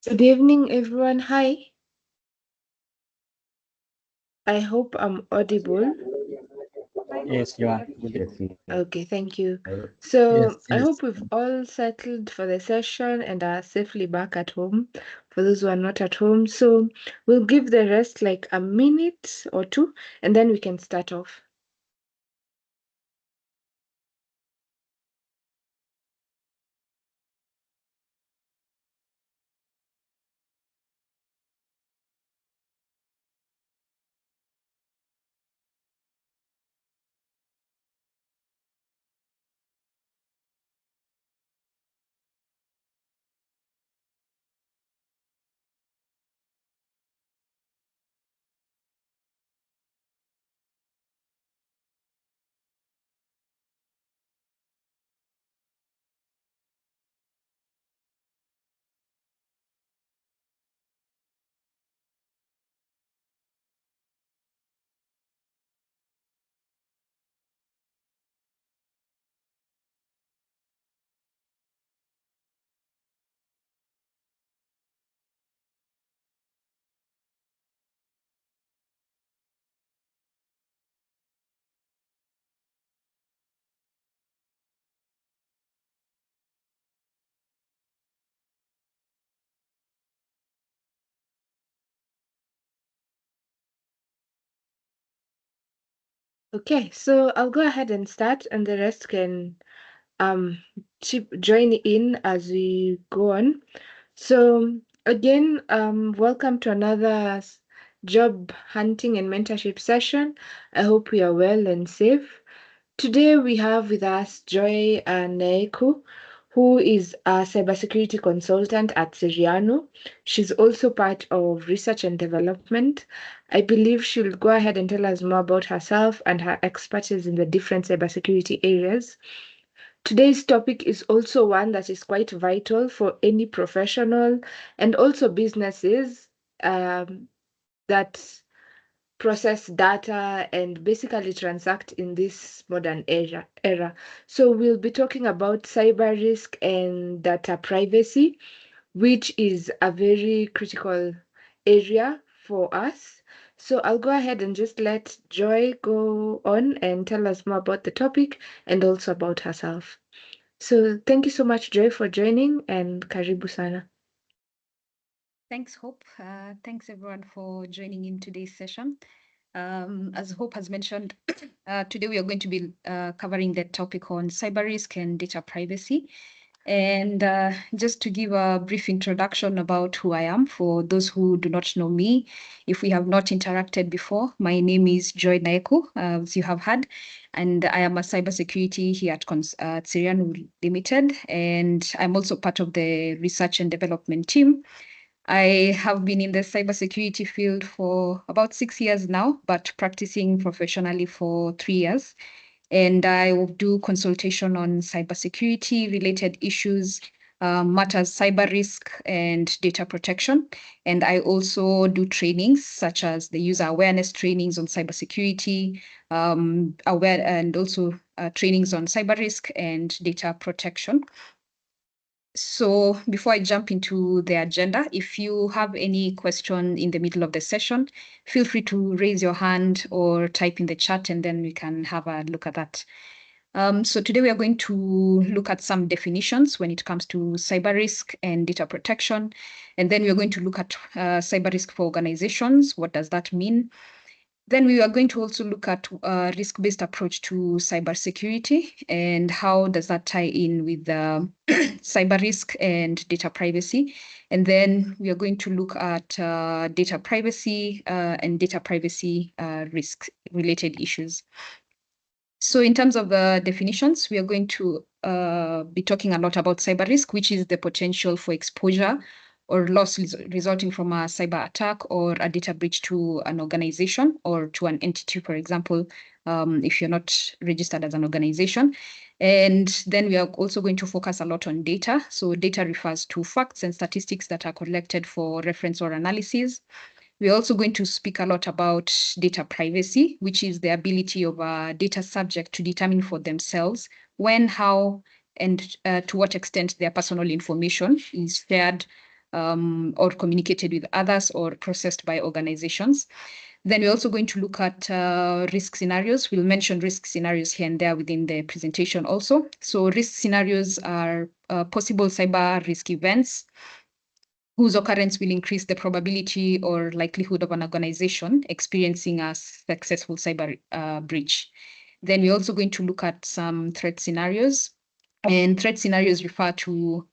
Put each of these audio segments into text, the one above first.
Good evening, everyone. Hi. I hope I'm audible. Yes, you are. Yes, yes. Okay, thank you. Yes, So I yes. hope we've all settled for the session and are safely back at home for those who are not at home. So we'll give the rest like a minute or two and then we can start off. Okay, so I'll go ahead and start and the rest can um join in as we go on. So again, welcome to another job hunting and mentorship session. I hope we are well and safe. Today we have with us Joy Naeku, who is a cybersecurity consultant at Siriano. She's also part of research and development. I believe she'll go ahead and tell us more about herself and her expertise in the different cybersecurity areas. Today's topic is also one that is quite vital for any professional and also businesses that process data and basically transact in this modern era. So we'll be talking about cyber risk and data privacy, which is a very critical area for us. So I'll go ahead and just let Joy go on and tell us more about the topic and also about herself. So thank you so much, Joy, for joining and karibu sana. Thanks, Hope. Thanks, everyone, for joining in today's session. As Hope has mentioned, today we are going to be covering the topic on cyber risk and data privacy. And just to give a brief introduction about who I am for those who do not know me, if we have not interacted before, my name is Joy Naeku, as you have heard, and I am a cybersecurity here at Sirian Limited, and I'm also part of the research and development team. I have been in the cybersecurity field for about 6 years now, but practicing professionally for 3 years. And I will do consultation on cybersecurity related issues, matters cyber risk and data protection. And I also do trainings such as the user awareness trainings on cybersecurity, aware and also trainings on cyber risk and data protection. So before I jump into the agenda, if you have any question in the middle of the session, feel free to raise your hand or type in the chat and then we can have a look at that. So today we are going to look at some definitions when it comes to cyber risk and data protection. And then we are going to look at cyber risk for organizations. What does that mean? Then we are going to also look at risk-based approach to cybersecurity and how does that tie in with cyber risk and data privacy. And then we are going to look at data privacy and data privacy risk related issues. So in terms of the definitions, we are going to be talking a lot about cyber risk, which is the potential for exposure or loss resulting from a cyber attack or a data breach to an organization or to an entity, for example, if you're not registered as an organization. And then we are also going to focus a lot on data. So data refers to facts and statistics that are collected for reference or analysis. We're also going to speak a lot about data privacy, which is the ability of a data subject to determine for themselves when, how, and to what extent their personal information is shared or communicated with others or processed by organizations. Then we're also going to look at risk scenarios. We'll mention risk scenarios here and there within the presentation also. So risk scenarios are possible cyber risk events whose occurrence will increase the probability or likelihood of an organization experiencing a successful cyber breach. Then we're also going to look at some threat scenarios. And threat scenarios refer to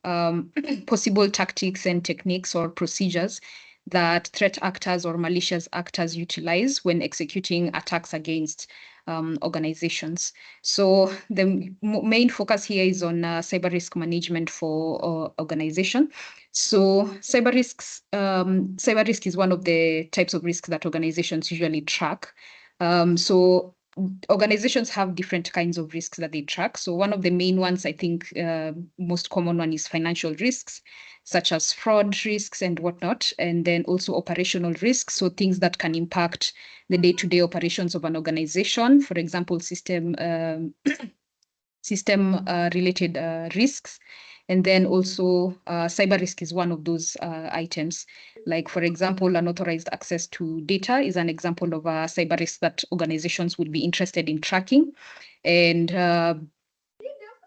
possible tactics and techniques or procedures that threat actors or malicious actors utilize when executing attacks against organizations. So the main focus here is on cyber risk management for organization. So cyber risk is one of the types of risks that organizations usually track. So organizations have different kinds of risks that they track. So one of the main ones, I think, most common one is financial risks, such as fraud risks and whatnot, and then also operational risks. So things that can impact the day-to-day operations of an organization, for example, system related risks. And then also cyber risk is one of those items. Like, for example, unauthorized access to data is an example of a cyber risk that organizations would be interested in tracking. And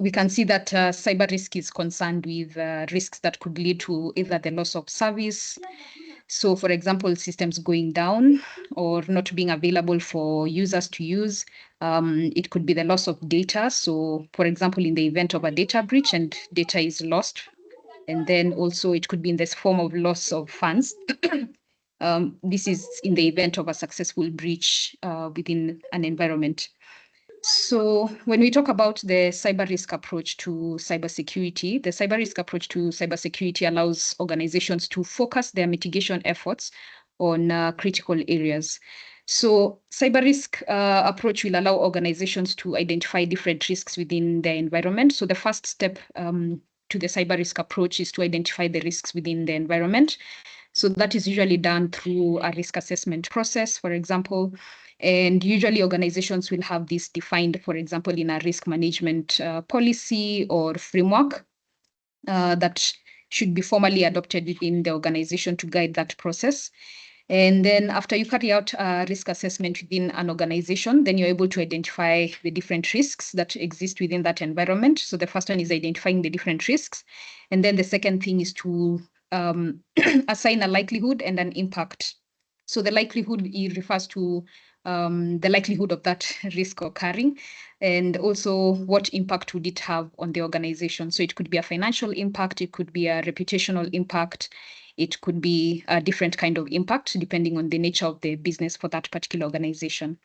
we can see that cyber risk is concerned with risks that could lead to either the loss of service. So, for example, systems going down or not being available for users to use. It could be the loss of data. So, for example, in the event of a data breach and data is lost, and then also it could be in this form of loss of funds. This is in the event of a successful breach within an environment. So when we talk about the cyber risk approach to cybersecurity, the cyber risk approach to cybersecurity allows organizations to focus their mitigation efforts on critical areas. So cyber risk approach will allow organizations to identify different risks within their environment. So the first step to the cyber risk approach is to identify the risks within the environment. So that is usually done through a risk assessment process, for example. And usually organizations will have this defined, for example, in a risk management policy or framework that should be formally adopted within the organization to guide that process. And then after you carry out a risk assessment within an organization, then you're able to identify the different risks that exist within that environment. So the first one is identifying the different risks. And then the second thing is to assign a likelihood and an impact. So the likelihood, it refers to the likelihood of that risk occurring, and also what impact would it have on the organization. So it could be a financial impact, it could be a reputational impact, it could be a different kind of impact depending on the nature of the business for that particular organization.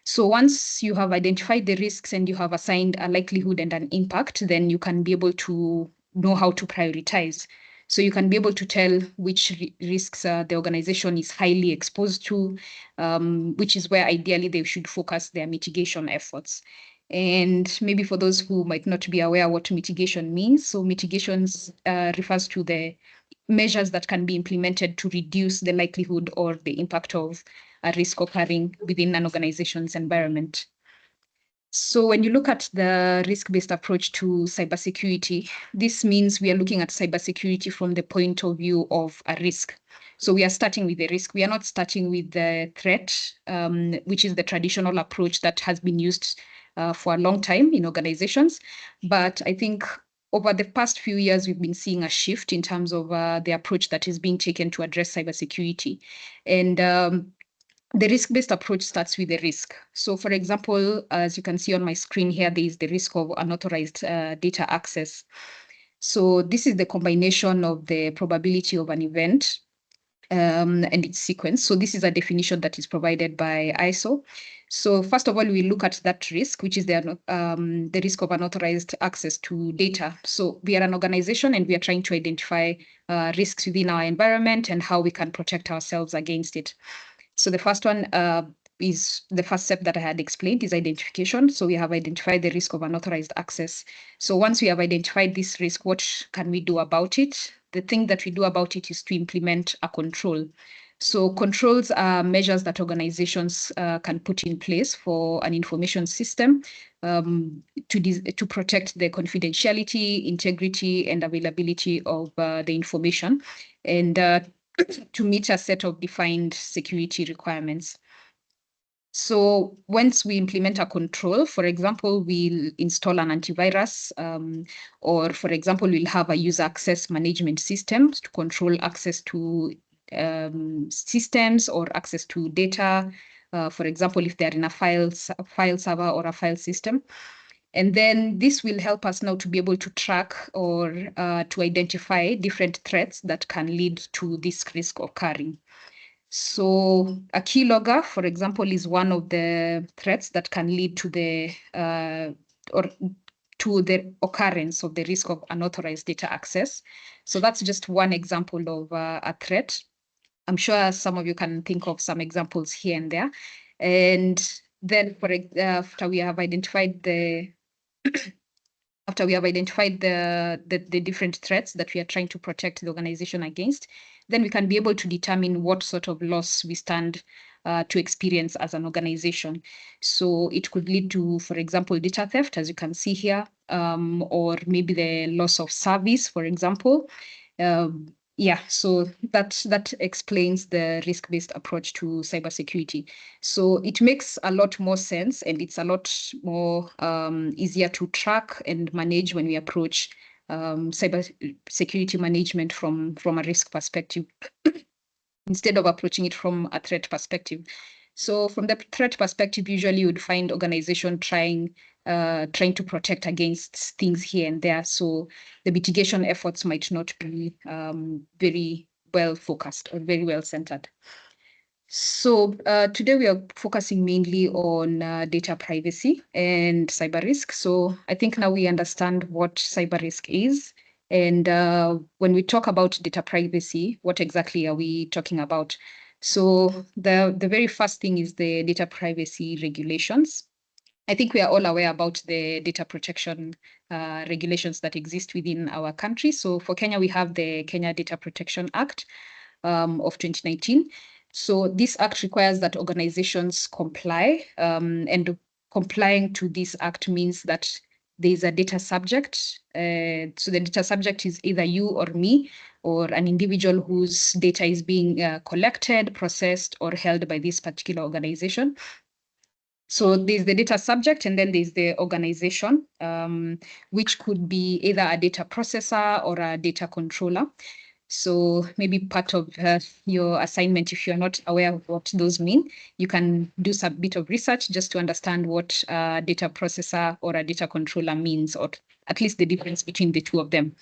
So once you have identified the risks and you have assigned a likelihood and an impact, then you can be able to know how to prioritize. So you can be able to tell which risks the organization is highly exposed to, which is where ideally they should focus their mitigation efforts. And maybe for those who might not be aware what mitigation means, so mitigations refers to the measures that can be implemented to reduce the likelihood or the impact of a risk occurring within an organization's environment. So when you look at the risk-based approach to cybersecurity, this means we are looking at cybersecurity from the point of view of a risk. So we are starting with the risk. We are not starting with the threat, which is the traditional approach that has been used for a long time in organizations. But I think over the past few years, we've been seeing a shift in terms of the approach that is being taken to address cybersecurity. And the risk-based approach starts with the risk. So for example, as you can see on my screen here, there is the risk of unauthorized data access. So this is the combination of the probability of an event and its sequence. So this is a definition that is provided by ISO. So first of all, we look at that risk, which is the risk of unauthorized access to data. So we are an organization and we are trying to identify risks within our environment and how we can protect ourselves against it. So the first one is the first step that I had explained is identification. So we have identified the risk of unauthorized access. So once we have identified this risk, what can we do about it? The thing that we do about it is to implement a control. So controls are measures that organizations can put in place for an information system to protect the confidentiality, integrity, and availability of the information, and to meet a set of defined security requirements. So once we implement a control, for example, we'll install an antivirus, or for example, we'll have a user access management system to control access to systems or access to data. For example, if they're in a file server or a file system. And then this will help us now to be able to track or to identify different threats that can lead to this risk occurring. So a keylogger, for example, is one of the threats that can lead to the occurrence of the risk of unauthorized data access. So that's just one example of a threat. I'm sure some of you can think of some examples here and there. And then after we have identified the different threats that we are trying to protect the organization against, then we can be able to determine what sort of loss we stand to experience as an organization. So it could lead to, for example, data theft, as you can see here, or maybe the loss of service, for example. Yeah, so that explains the risk-based approach to cybersecurity. So it makes a lot more sense, and it's a lot more easier to track and manage when we approach cybersecurity management from a risk perspective instead of approaching it from a threat perspective. So from the threat perspective, usually you would find organization trying to protect against things here and there. So the mitigation efforts might not be very well focused or very well centered. So today we are focusing mainly on data privacy and cyber risk. So I think now we understand what cyber risk is. And when we talk about data privacy, what exactly are we talking about? So the very first thing is the data privacy regulations. I think we are all aware about the data protection regulations that exist within our country. So for Kenya, we have the Kenya Data Protection Act of 2019. So this act requires that organizations comply, and complying to this act means that there's a data subject. So the data subject is either you or me, or an individual whose data is being collected, processed, or held by this particular organization. So there's the data subject, and then there's the organization, which could be either a data processor or a data controller. So maybe part of your assignment, if you're not aware of what those mean, you can do some bit of research just to understand what a data processor or a data controller means, or at least the difference between the two of them.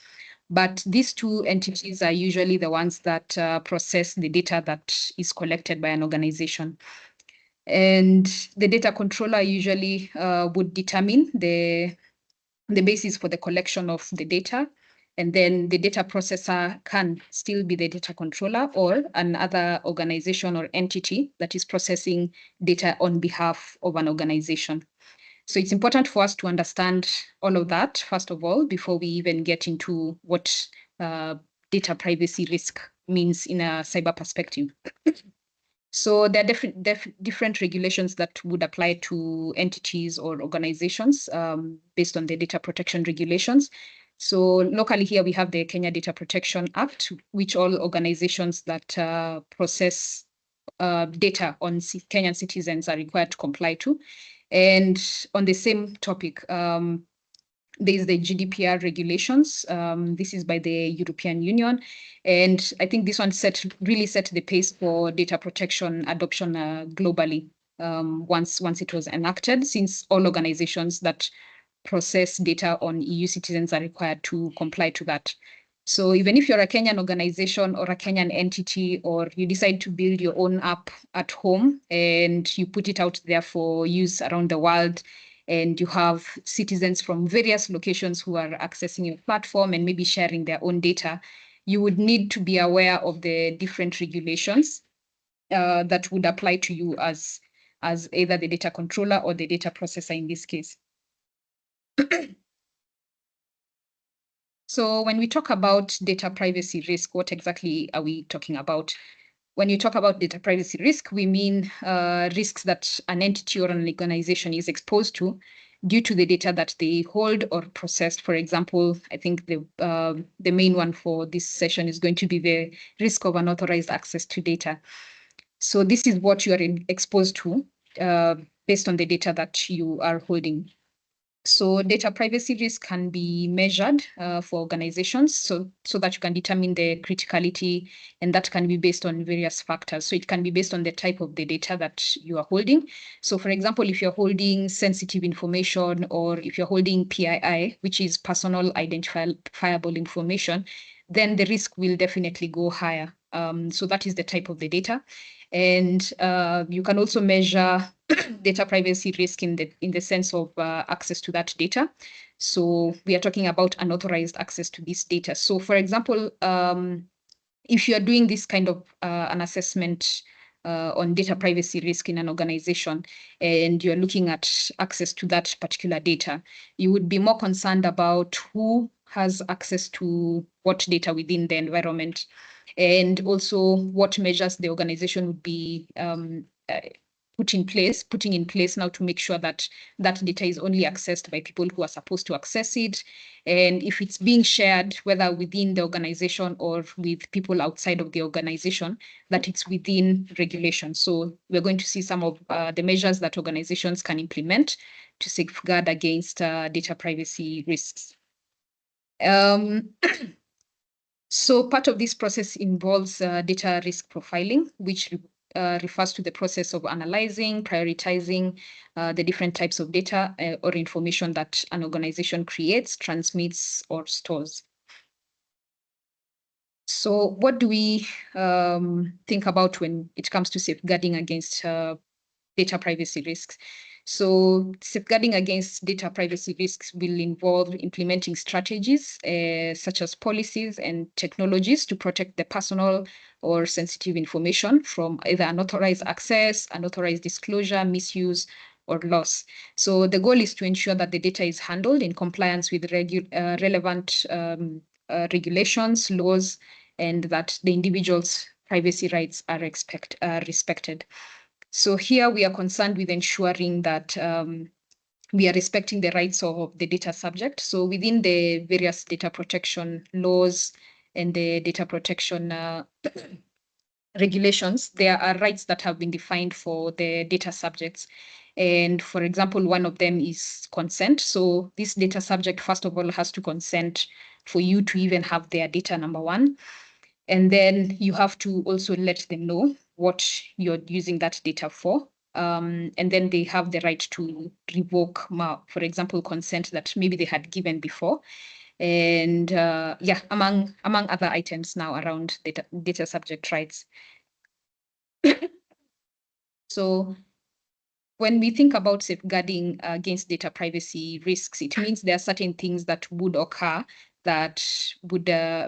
But these two entities are usually the ones that process the data that is collected by an organization. And the data controller usually would determine the basis for the collection of the data. And then the data processor can still be the data controller or another organization or entity that is processing data on behalf of an organization. So it's important for us to understand all of that, first of all, before we even get into what data privacy risk means in a cyber perspective. So there are different regulations that would apply to entities or organizations based on the data protection regulations. So locally here, we have the Kenya Data Protection Act, which all organizations that process data on Kenyan citizens are required to comply to. And on the same topic, there's the GDPR regulations. This is by the European Union. And I think this one really set the pace for data protection adoption globally once it was enacted, since all organizations that process data on EU citizens are required to comply to that. So even if you're a Kenyan organization or a Kenyan entity, or you decide to build your own app at home and you put it out there for use around the world, and you have citizens from various locations who are accessing your platform and maybe sharing their own data, you would need to be aware of the different regulations that would apply to you as either the data controller or the data processor in this case. So when we talk about data privacy risk, what exactly are we talking about? when you talk about data privacy risk, we mean risks that an entity or an organization is exposed to due to the data that they hold or process. For example, I think the main one for this session is going to be the risk of unauthorized access to data. So this is what you are exposed to based on the data that you are holding. So data privacy risk can be measured for organizations so that you can determine the criticality, and that can be based on various factors. So it can be based on the type of the data that you are holding. So for example, if you're holding sensitive information, or if you're holding PII, which is personal identifiable information, then the risk will definitely go higher. So that is the type of the data. And you can also measure data privacy risk in the sense of access to that data. So we are talking about unauthorized access to this data. So for example, if you are doing this kind of an assessment on data privacy risk in an organization, and you're looking at access to that particular data, you would be more concerned about who has access to what data within the environment, and also what measures the organization would be putting in place now to make sure that that data is only accessed by people who are supposed to access it. And if it's being shared, whether within the organization or with people outside of the organization, that it's within regulation. So we're going to see some of the measures that organizations can implement to safeguard against data privacy risks. So part of this process involves data risk profiling, which refers to the process of analyzing, prioritizing the different types of data or information that an organization creates, transmits, or stores. So what do we think about when it comes to safeguarding against data privacy risks? So safeguarding against data privacy risks will involve implementing strategies such as policies and technologies to protect the personal or sensitive information from either unauthorized access, unauthorized disclosure, misuse, or loss. So the goal is to ensure that the data is handled in compliance with relevant regulations, laws, and that the individual's privacy rights are respected. So here we are concerned with ensuring that we are respecting the rights of the data subject. So within the various data protection laws and the data protection regulations, there are rights that have been defined for the data subjects. And for example, one of them is consent. So this data subject, first of all, has to consent for you to even have their data, number one. And then you have to also let them know what you're using that data for. And then they have the right to revoke, for example, consent that maybe they had given before. And yeah, among other items now around data subject rights. So when we think about safeguarding against data privacy risks, it means there are certain things that would occur that would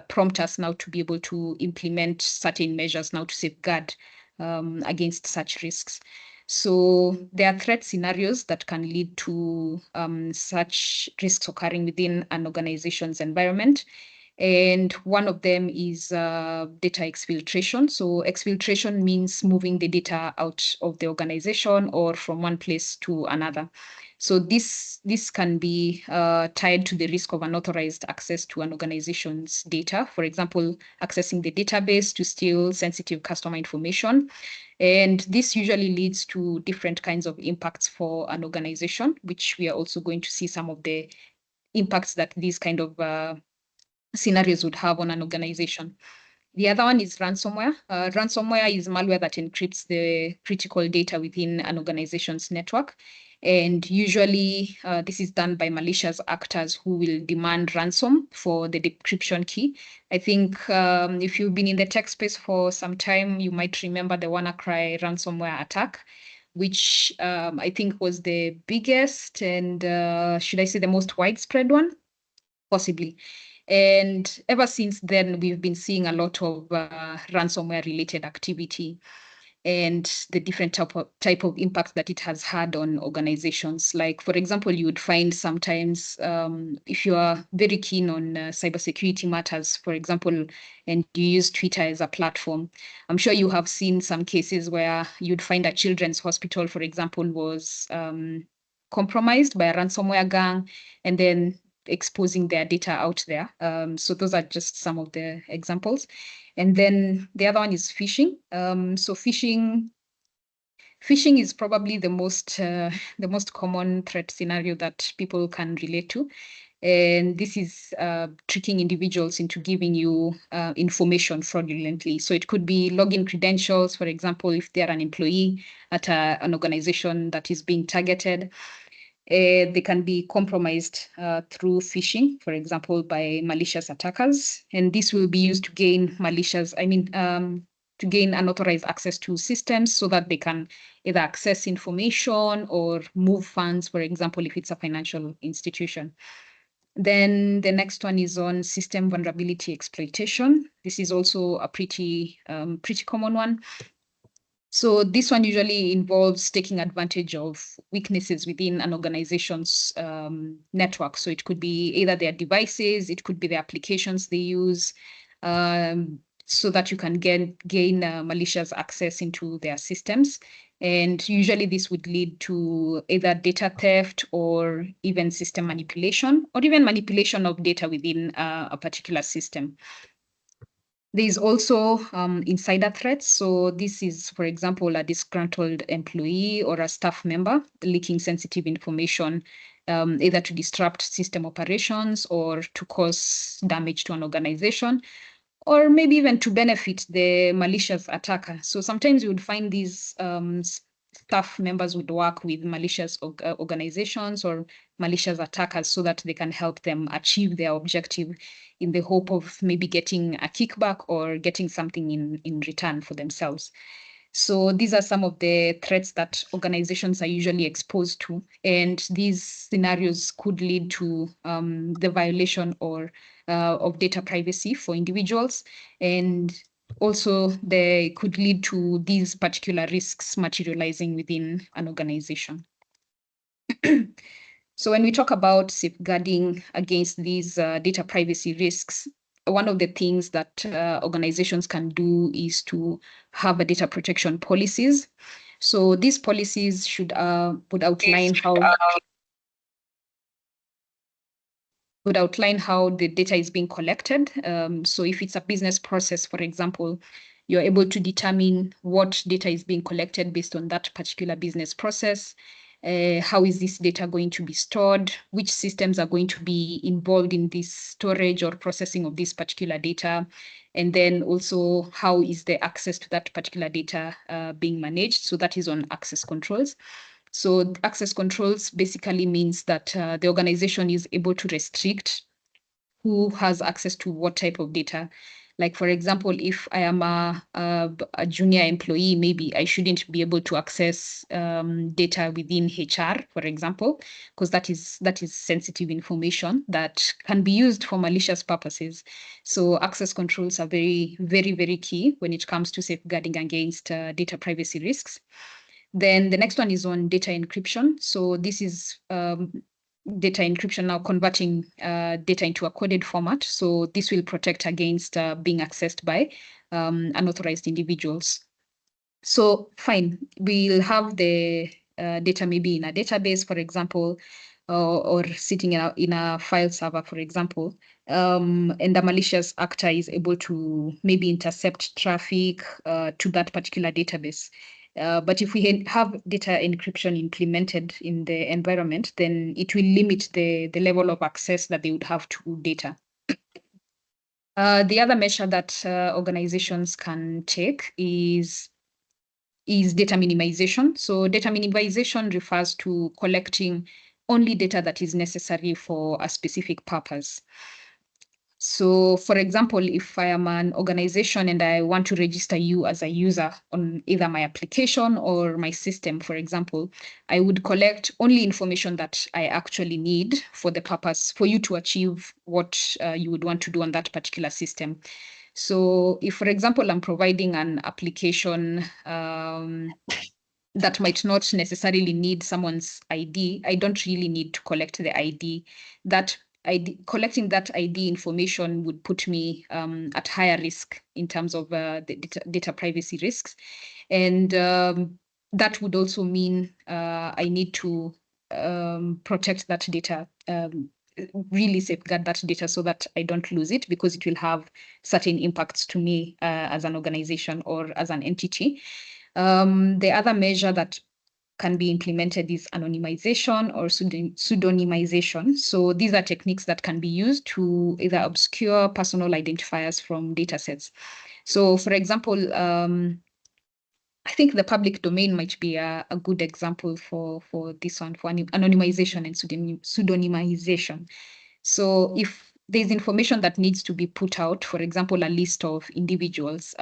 prompt us now to be able to implement certain measures now to safeguard against such risks. So there are threat scenarios that can lead to such risks occurring within an organization's environment. And one of them is data exfiltration. So exfiltration means moving the data out of the organization or from one place to another. So this can be tied to the risk of unauthorized access to an organization's data. For example, accessing the database to steal sensitive customer information. And this usually leads to different kinds of impacts for an organization, which we are also going to see some of the impacts that these kind of scenarios would have on an organization. The other one is ransomware. Ransomware is malware that encrypts the critical data within an organization's network. And usually this is done by malicious actors who will demand ransom for the decryption key. I think if you've been in the tech space for some time, you might remember the WannaCry ransomware attack, which I think was the biggest and should I say the most widespread one? Possibly. And ever since then, we've been seeing a lot of ransomware related activity. and the different type of impact that it has had on organizations. Like, for example, you would find sometimes if you are very keen on cybersecurity matters, for example, and you use Twitter as a platform, I'm sure you have seen some cases where you'd find a children's hospital, for example, was compromised by a ransomware gang, and then exposing their data out there. So those are just some of the examples. And then the other one is phishing. So phishing is probably the most common threat scenario that people can relate to. And this is tricking individuals into giving you information fraudulently. So it could be login credentials, for example, if they're an employee at an organization that is being targeted. They can be compromised through phishing, for example, by malicious attackers. And this will be used to gain to gain unauthorized access to systems so that they can either access information or move funds, for example, if it's a financial institution. Then the next one is on system vulnerability exploitation. This is also a pretty common one. So this one usually involves taking advantage of weaknesses within an organization's network. So it could be either their devices, it could be the applications they use, so that you can gain malicious access into their systems. And usually this would lead to either data theft or even system manipulation, or even manipulation of data within a particular system. There's also insider threats. So this is, for example, a disgruntled employee or a staff member leaking sensitive information, either to disrupt system operations or to cause damage to an organization, or maybe even to benefit the malicious attacker. So sometimes you would find these staff members would work with malicious organizations or malicious attackers so that they can help them achieve their objective in the hope of maybe getting a kickback or getting something in return for themselves. So these are some of the threats that organizations are usually exposed to. And these scenarios could lead to the violation of data privacy for individuals. And also they could lead to these particular risks materializing within an organization. So when we talk about safeguarding against these data privacy risks, one of the things that organizations can do is to have a data protection policies. So these policies would outline how the data is being collected. So if it's a business process, for example, you're able to determine what data is being collected based on that particular business process. How is this data going to be stored? Which systems are going to be involved in this storage or processing of this particular data? And then also, how is the access to that particular data being managed? So that is on access controls. So access controls basically means that the organization is able to restrict who has access to what type of data. Like, for example, if I am a junior employee, maybe I shouldn't be able to access data within HR, for example, because that is sensitive information that can be used for malicious purposes. So access controls are very, very, very key when it comes to safeguarding against data privacy risks. Then the next one is on data encryption. So this is data encryption, now converting data into a coded format. So this will protect against being accessed by unauthorized individuals. So fine, we'll have the data maybe in a database, for example, or sitting in a file server, for example, and a malicious actor is able to maybe intercept traffic to that particular database. But if we have data encryption implemented in the environment, then it will limit the level of access that they would have to data. The other measure that organizations can take is data minimization. So data minimization refers to collecting only data that is necessary for a specific purpose. So for example, if I am an organization and I want to register you as a user on either my application or my system, for example, I would collect only information that I actually need for the purpose for you to achieve what you would want to do on that particular system. So if, for example, I'm providing an application that might not necessarily need someone's ID, I don't really need to collect the ID. Collecting that ID information would put me at higher risk in terms of the data privacy risks. And that would also mean I need to protect that data, really safeguard that data so that I don't lose it, because it will have certain impacts to me as an organization or as an entity. The other measure that can be implemented is anonymization or pseudonymization. So these are techniques that can be used to either obscure personal identifiers from datasets. So for example, I think the public domain might be a good example for this one, for anonymization and pseudonymization. So if there's information that needs to be put out, for example, a list of individuals,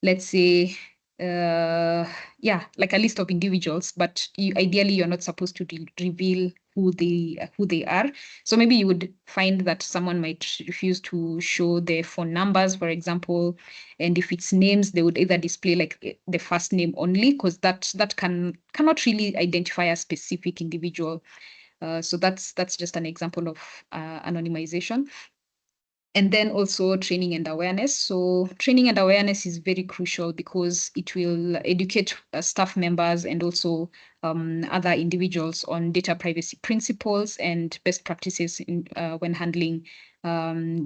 let's say, like a list of individuals, but ideally you're not supposed to reveal who they are. So maybe you would find that someone might refuse to show their phone numbers, for example, and if it's names, they would either display like the first name only, because that cannot really identify a specific individual. So that's just an example of anonymization. And then also training and awareness. So training and awareness is very crucial because it will educate staff members and also other individuals on data privacy principles and best practices when handling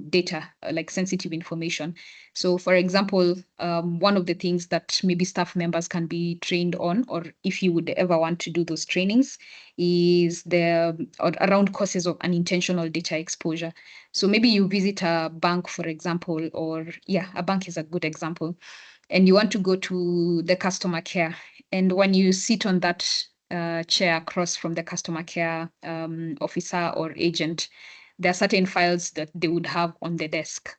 data, like sensitive information. So for example, one of the things that maybe staff members can be trained on, or if you would ever want to do those trainings, is around causes of unintentional data exposure. So maybe you visit a bank, for example, or a bank is a good example, and you want to go to the customer care. And when you sit on that chair across from the customer care officer or agent, there are certain files that they would have on the desk.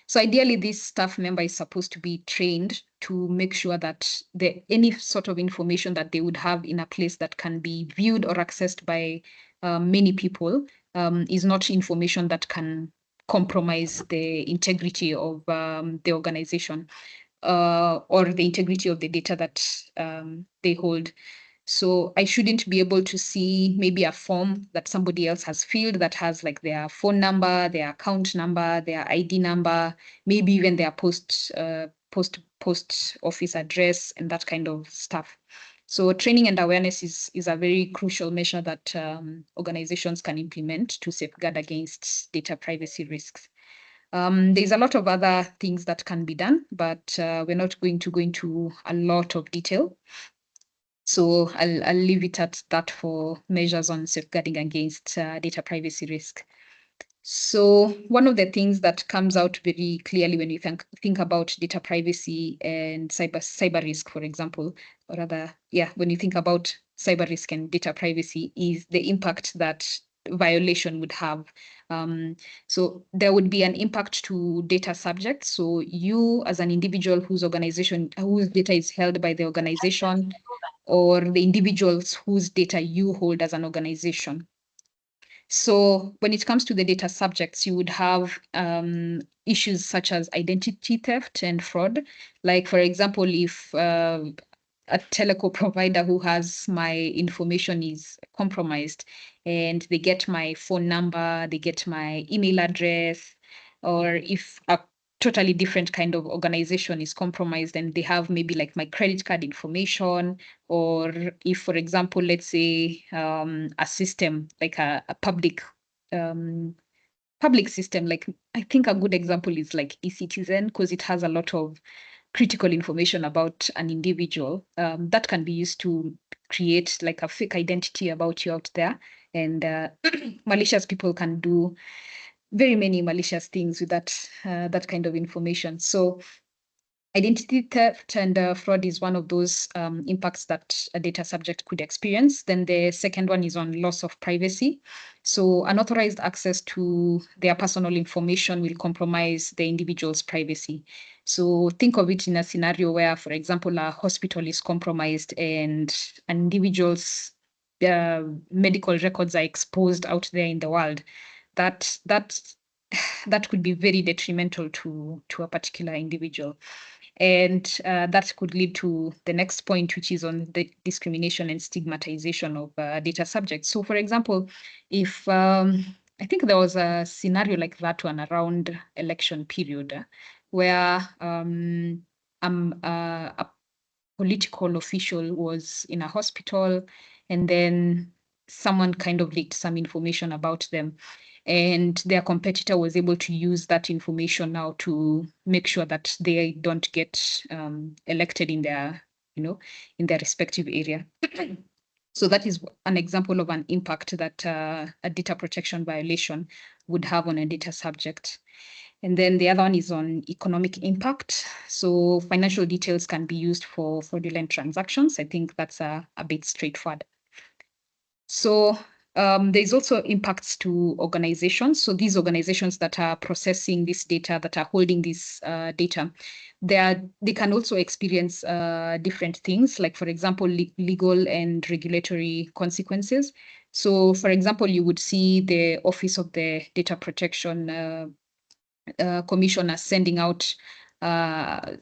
So ideally, this staff member is supposed to be trained to make sure that any sort of information that they would have in a place that can be viewed or accessed by many people is not information that can compromise the integrity of the organization or the integrity of the data that they hold. So I shouldn't be able to see maybe a form that somebody else has filled that has like their phone number, their account number, their ID number, maybe even their post office address and that kind of stuff. So training and awareness is a very crucial measure that organizations can implement to safeguard against data privacy risks. There's a lot of other things that can be done, but we're not going to go into a lot of detail. So I'll leave it at that for measures on safeguarding against data privacy risk. So one of the things that comes out very clearly when you think about data privacy and cyber risk, for example, or rather, when you think about cyber risk and data privacy, is the impact that violation would have. So there would be an impact to data subjects. So you, as an individual whose data is held by the organization, or the individuals whose data you hold as an organization. So when it comes to the data subjects, you would have issues such as identity theft and fraud. Like, for example, if a teleco provider who has my information is compromised and they get my phone number, they get my email address, or if a totally different kind of organization is compromised and they have maybe like my credit card information, or if, for example, let's say a system like a public system, like I think a good example is like eCitizen, because it has a lot of critical information about an individual that can be used to create like a fake identity about you out there. And malicious people can do very many malicious things with that kind of information. So identity theft and fraud is one of those impacts that a data subject could experience. Then the second one is on loss of privacy. So unauthorized access to their personal information will compromise the individual's privacy. So think of it in a scenario where, for example, a hospital is compromised and an individual's medical records are exposed out there in the world. That that could be very detrimental to a particular individual. And that could lead to the next point, which is on the discrimination and stigmatization of data subjects. So, for example, if I think there was a scenario like that one around election period where a political official was in a hospital, and then someone kind of leaked some information about them, and their competitor was able to use that information now to make sure that they don't get elected in their, in their respective area. So that is an example of an impact that a data protection violation would have on a data subject. And then the other one is on economic impact. So financial details can be used for fraudulent transactions. I think that's a bit straightforward. So there's also impacts to organizations. So these organizations that are processing this data, that are holding this data, they can also experience different things, like, for example, legal and regulatory consequences. So, for example, you would see the Office of the Data Protection Commissioner sending out a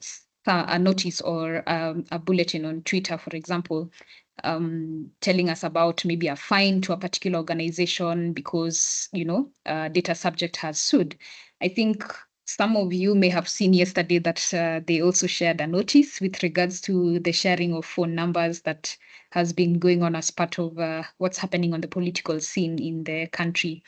notice or a bulletin on Twitter, for example, telling us about maybe a fine to a particular organization because, data subject has sued. I think some of you may have seen yesterday that they also shared a notice with regards to the sharing of phone numbers that has been going on as part of what's happening on the political scene in the country.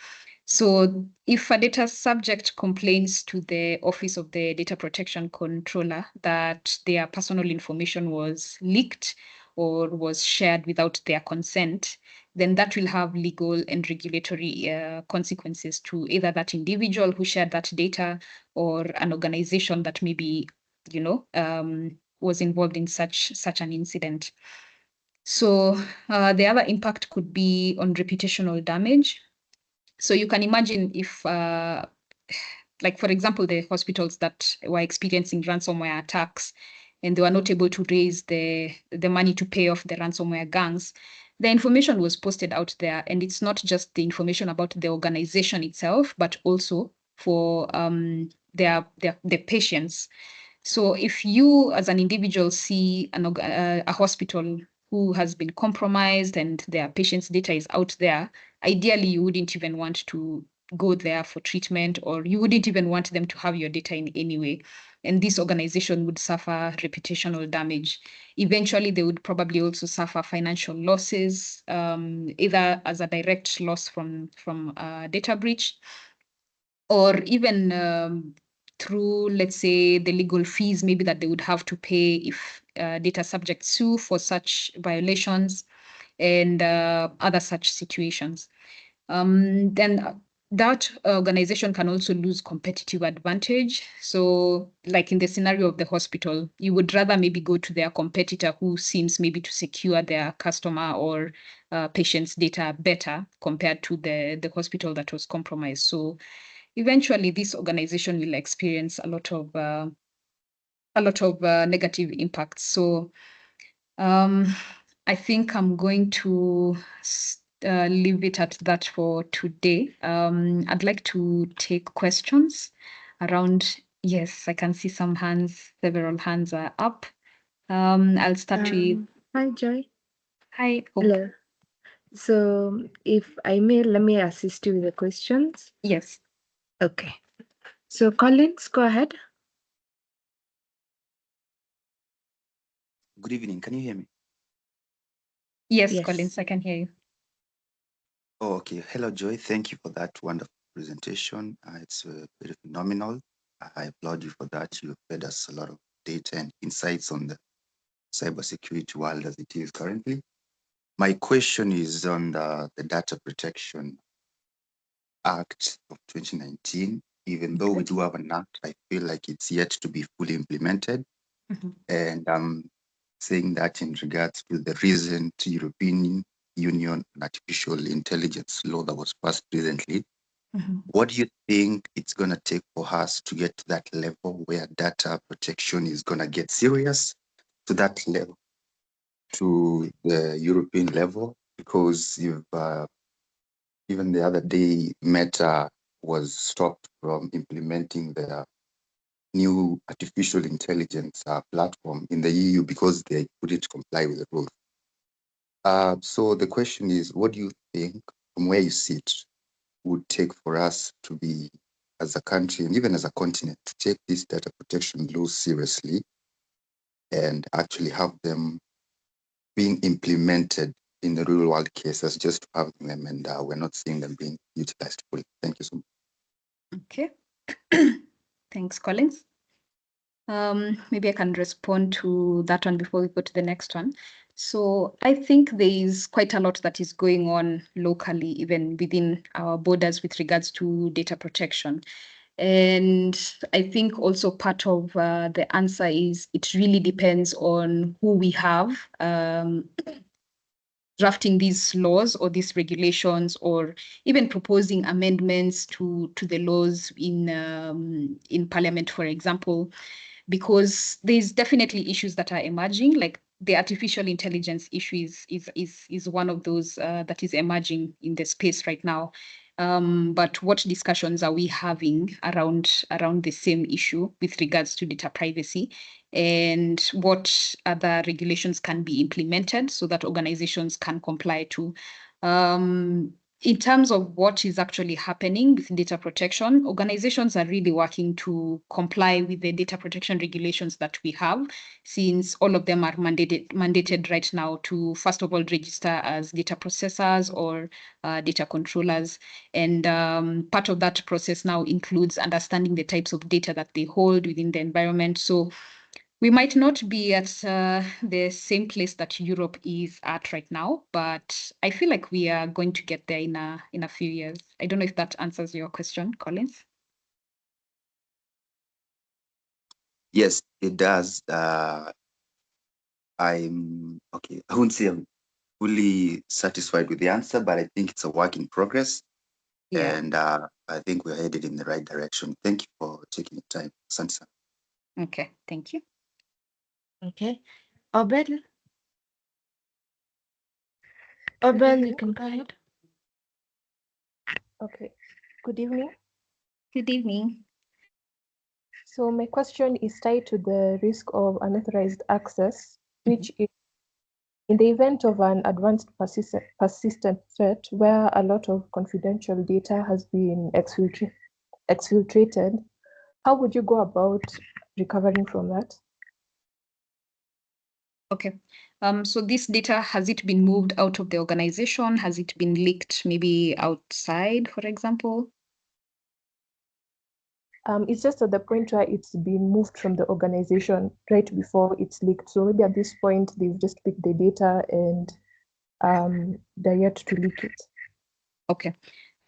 So if a data subject complains to the Office of the Data Protection Controller that their personal information was leaked or was shared without their consent, then that will have legal and regulatory consequences to either that individual who shared that data or an organization that maybe, was involved in such an incident. So the other impact could be on reputational damage. So you can imagine if, like, for example, the hospitals that were experiencing ransomware attacks and they were not able to raise the money to pay off the ransomware gangs, the information was posted out there. And it's not just the information about the organization itself, but also for the patients. So if you as an individual see a hospital who has been compromised and their patient's data is out there, ideally you wouldn't even want to go there for treatment, or you wouldn't even want them to have your data in any way. And this organization would suffer reputational damage. Eventually, they would probably also suffer financial losses, either as a direct loss from data breach, or even through, let's say, the legal fees maybe that they would have to pay if data subjects sue for such violations and other such situations. Then that organization can also lose competitive advantage. So, like in the scenario of the hospital, you would rather maybe go to their competitor who seems maybe to secure their customer or patient's data better compared to the hospital that was compromised. So eventually this organization will experience a lot of negative impacts. So I think I'm going to leave it at that for today. I'd like to take questions around. Yes, I can see some hands. Several hands are up. I'll start with. Hi, Joy. Hi, Hope. Hello. So, if I may, let me assist you with the questions. Yes. Okay. So, Collins, go ahead. Good evening. Can you hear me? Yes, Yes. Collins, I can hear you. Oh, okay. Hello, Joy. Thank you for that wonderful presentation. It's very phenomenal. I applaud you for that. You've fed us a lot of data and insights on the cybersecurity world as it is currently. My question is on the Data Protection Act of 2019. Even though we do have an act, I feel like it's yet to be fully implemented. Mhm. And I'm saying that in regards to the recent European Union artificial intelligence law that was passed recently. Mhm. What do you think it's going to take for us to get to that level where data protection is going to get serious to that level, to the European level? Because you've even the other day Meta was stopped from implementing their new artificial intelligence platform in the EU because they couldn't comply with the rules. So the question is, what do you think, from where you sit, would take for us to be, as a country and even as a continent, to take these data protection laws seriously and actually have them being implemented in the real world cases, just having them, and we're not seeing them being utilized fully? Thank you so much. Okay. Thanks, Collins. Maybe I can respond to that one before we go to the next one. So I think there is quite a lot that is going on locally, even within our borders with regards to data protection. And I think also part of the answer is it really depends on who we have drafting these laws or these regulations, or even proposing amendments to the laws in Parliament, for example, because there's definitely issues that are emerging, like the artificial intelligence issue is one of those that is emerging in the space right now. But what discussions are we having around the same issue with regards to data privacy, and what other regulations can be implemented so that organizations can comply to? In terms of what is actually happening with data protection, organizations are really working to comply with the data protection regulations that we have, since all of them are mandated right now to, first of all, register as data processors or data controllers. And part of that process now includes understanding the types of data that they hold within the environment. So we might not be at the same place that Europe is at right now, but I feel like we are going to get there in a few years. I don't know if that answers your question, Collins. Yes, it does. I'm okay. I wouldn't say I'm fully satisfied with the answer, but I think it's a work in progress. Yeah. And I think we're headed in the right direction. Thank you for taking the time, Sansa. Okay. Thank you. Okay. Obed? Obed, you can go ahead. Okay. Good evening. Good evening. So my question is tied to the risk of unauthorized access, which is in the event of an advanced persistent threat where a lot of confidential data has been exfiltrated, how would you go about recovering from that? Okay. So this data, has it been moved out of the organization? Has it been leaked maybe outside, for example? It's just at the point where it's been moved from the organization right before it's leaked. So maybe at this point, they've just picked the data and they're yet to leak it. Okay.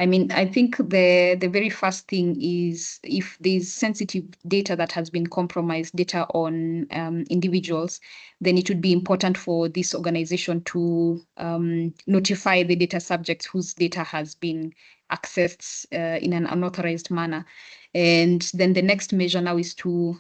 I mean, I think the very first thing is, if there's sensitive data that has been compromised, data on individuals, then it would be important for this organization to notify the data subjects whose data has been accessed in an unauthorized manner. And then the next measure now is to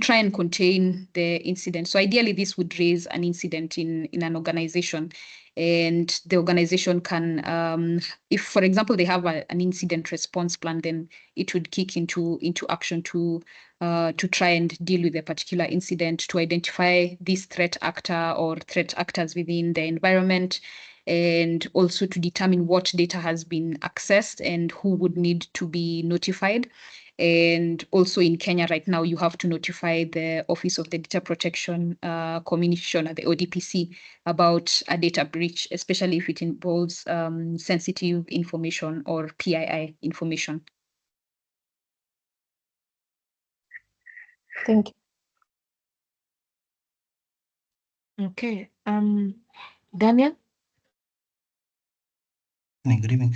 try and contain the incident. So ideally, this would raise an incident in an organization, and the organization can, if, for example, they have an incident response plan, then it would kick into action to try and deal with a particular incident, to identify this threat actor or threat actors within the environment, and also to determine what data has been accessed and who would need to be notified. And also in Kenya right now, you have to notify the Office of the Data Protection Commission, the ODPC, about a data breach, especially if it involves sensitive information or PII information. Thank you. Okay. Daniel? Good evening.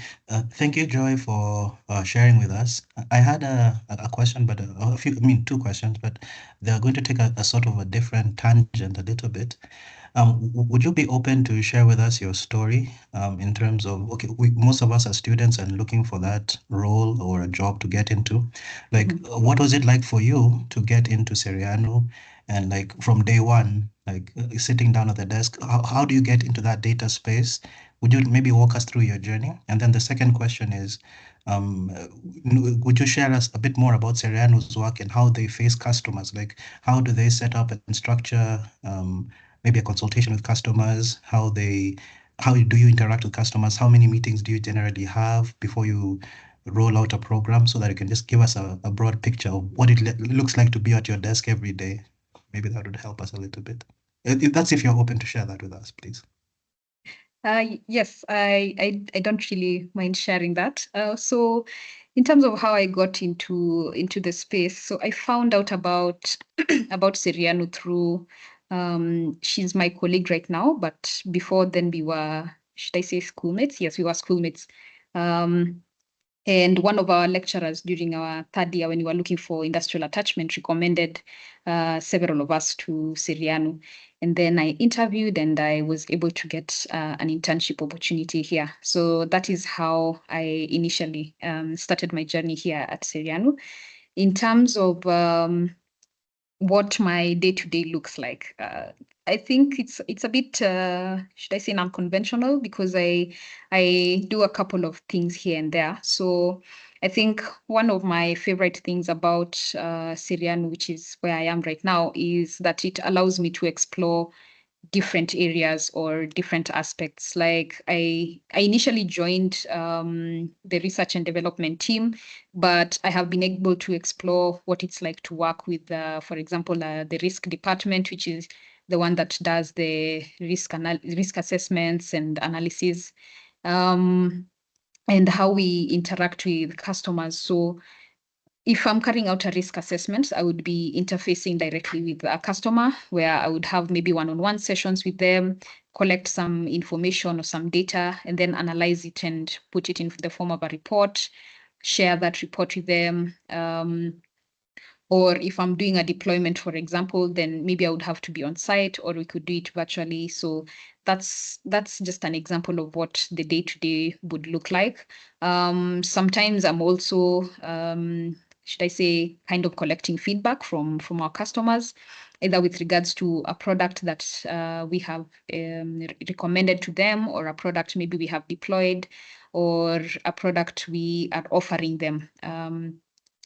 Thank you, Joy, for sharing with us. I had a question, but two questions, but they're going to take a sort of a different tangent a little bit. Would you be open to share with us your story in terms of, okay, most of us are students and looking for that role or a job to get into. Like, what was it like for you to get into Seriano, and like from day one, like sitting down at the desk, how do you get into that data space? Would you maybe walk us through your journey? And then the second question is, would you share us a bit more about Seriano's work and how they face customers? Like, how do they set up and structure maybe a consultation with customers? How do you interact with customers? How many meetings do you generally have before you roll out a program, so that you can just give us a broad picture of what it looks like to be at your desk every day? Maybe that would help us a little bit. If you're open to share that with us, please. Yes, I don't really mind sharing that. So in terms of how I got into the space, so I found out about about Siriano through she's my colleague right now, but before then we were, should I say, schoolmates? Yes, we were schoolmates. And one of our lecturers during our third year, when we were looking for industrial attachment, recommended several of us to Siriano. And then I interviewed and I was able to get an internship opportunity here. So that is how I initially started my journey here at Siriano. In terms of what my day-to-day looks like, I think it's a bit should I say unconventional, because I do a couple of things here and there. So I think one of my favorite things about Syrian, which is where I am right now, is that it allows me to explore different areas or different aspects. Like I initially joined the research and development team, but I have been able to explore what it's like to work with, for example, the risk department, which is the one that does the risk assessments and analysis, and how we interact with customers. So if I'm carrying out a risk assessment, I would be interfacing directly with a customer, where I would have maybe one-on-one sessions with them, collect some information or some data, and then analyze it and put it in the form of a report, share that report with them. Or if I'm doing a deployment, for example, then maybe I would have to be on site, or we could do it virtually. So that's just an example of what the day-to-day would look like. Sometimes I'm also should I say, kind of collecting feedback from our customers, either with regards to a product that we have recommended to them, or a product maybe we have deployed, or a product we are offering them.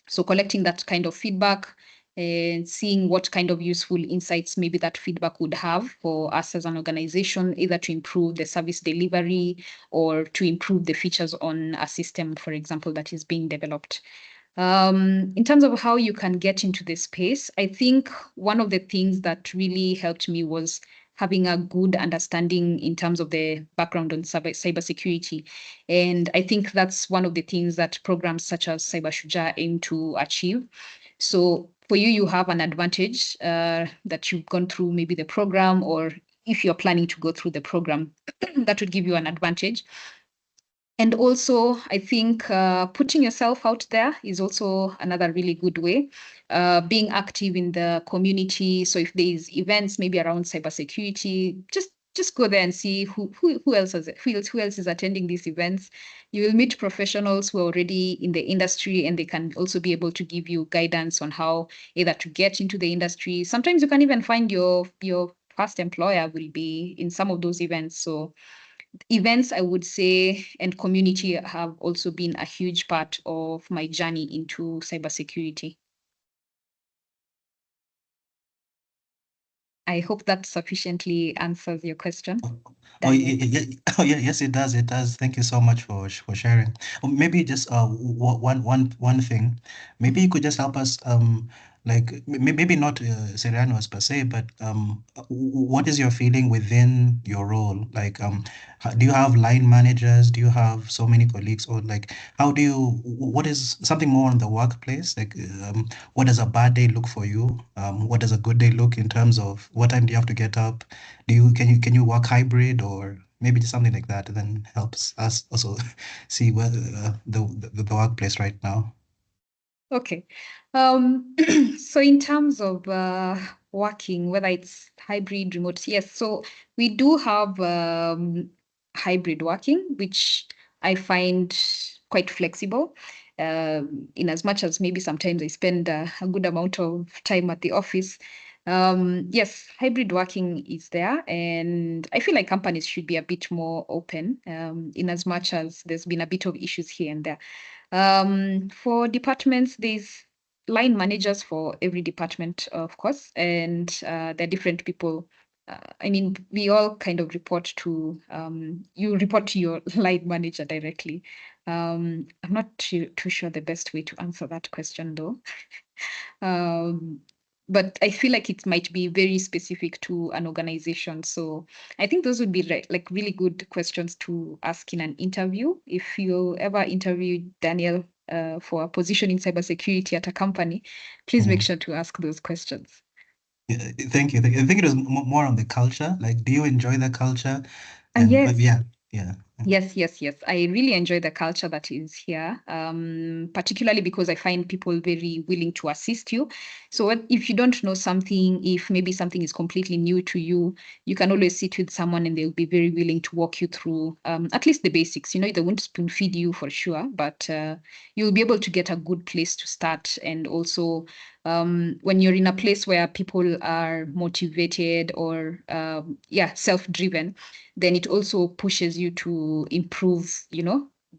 So collecting that kind of feedback and seeing what kind of useful insights maybe that feedback would have for us as an organization, either to improve the service delivery or to improve the features on a system, for example, that is being developed. In terms of how you can get into this space, I think one of the things that really helped me was having a good understanding in terms of the background on cybersecurity. And I think that's one of the things that programs such as Cyber Shuja aim to achieve. So for you, you have an advantage that you've gone through maybe the program, or if you're planning to go through the program, that would give you an advantage. And also, I think putting yourself out there is also another really good way. Being active in the community. So if there's events maybe around cybersecurity, just go there and see who else is attending these events. You will meet professionals who are already in the industry, and they can also be able to give you guidance on how either to get into the industry. Sometimes you can even find your past employer will be in some of those events. So events, I would say, and community have also been a huge part of my journey into cybersecurity. I hope that sufficiently answers your question. Yes, it does. It does. Thank you so much for sharing. Maybe just one thing. Maybe you could just help us, like maybe not Serranos per se, but what is your feeling within your role? Like, do you have line managers? Do you have so many colleagues, or like, what is something more on the workplace? Like, what does a bad day look for you? What does a good day look in terms of what time do you have to get up? Can you work hybrid, or maybe just something like that, and then helps us also see where the workplace right now. Okay. So in terms of working, whether it's hybrid, remote, yes. So we do have hybrid working, which I find quite flexible. In as much as maybe sometimes I spend a good amount of time at the office. Yes, hybrid working is there, and I feel like companies should be a bit more open, in as much as there's been a bit of issues here and there. For departments, there's line managers for every department, of course, and there are different people. I mean, we all kind of report to, you report to your line manager directly. I'm not too sure the best way to answer that question, though. But I feel like it might be very specific to an organization. So I think those would be like really good questions to ask in an interview. If you ever interview Daniel for a position in cybersecurity at a company, please make sure to ask those questions. Yeah, thank you. I think it was more on the culture. Like, do you enjoy the culture? And Yes. yeah. Yes. I really enjoy the culture that is here, particularly because I find people very willing to assist you. So if you don't know something, if maybe something is completely new to you, you can always sit with someone and they'll be very willing to walk you through at least the basics. You know, they won't spoon feed you for sure, but you'll be able to get a good place to start. And also, when you're in a place where people are motivated or self-driven, then it also pushes you to improve,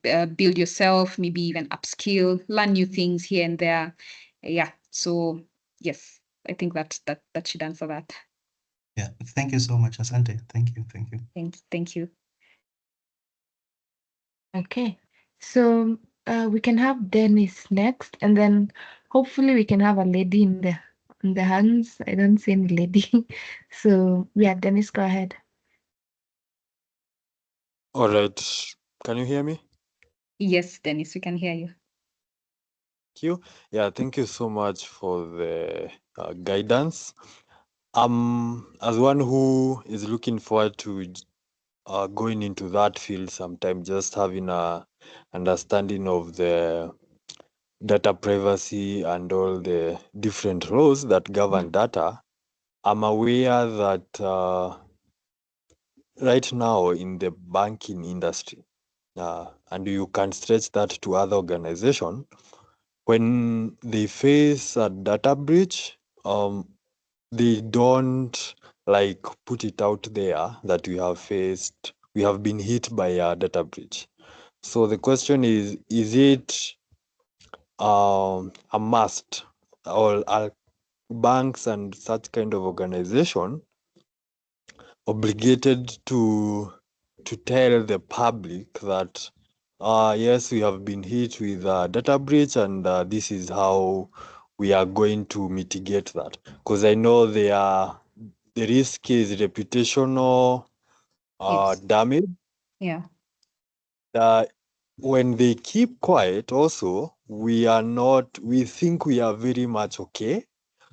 build yourself, maybe even upskill, learn new things here and there. Yeah. So yes, I think that should answer that. Yeah. Thank you so much, Asante. Thank you. Thank you. Okay. So we can have Dennis next, and then hopefully we can have a lady in the hands. I don't see any lady. So yeah, Dennis, go ahead. All right. Can you hear me? Yes, Dennis, we can hear you. Thank you. Yeah, thank you so much for the guidance. As one who is looking forward to going into that field sometime, just having a understanding of the data privacy and all the different laws that govern data, I'm aware that right now in the banking industry, and you can stretch that to other organizations, when they face a data breach, they don't like put it out there that we have been hit by a data breach. So the question is it a must, or are banks and such kind of organization obligated to tell the public that yes, we have been hit with a data breach, and this is how we are going to mitigate that? Because I know the risk is reputational Yes. damage. Yeah. When they keep quiet, also we think we are very much okay,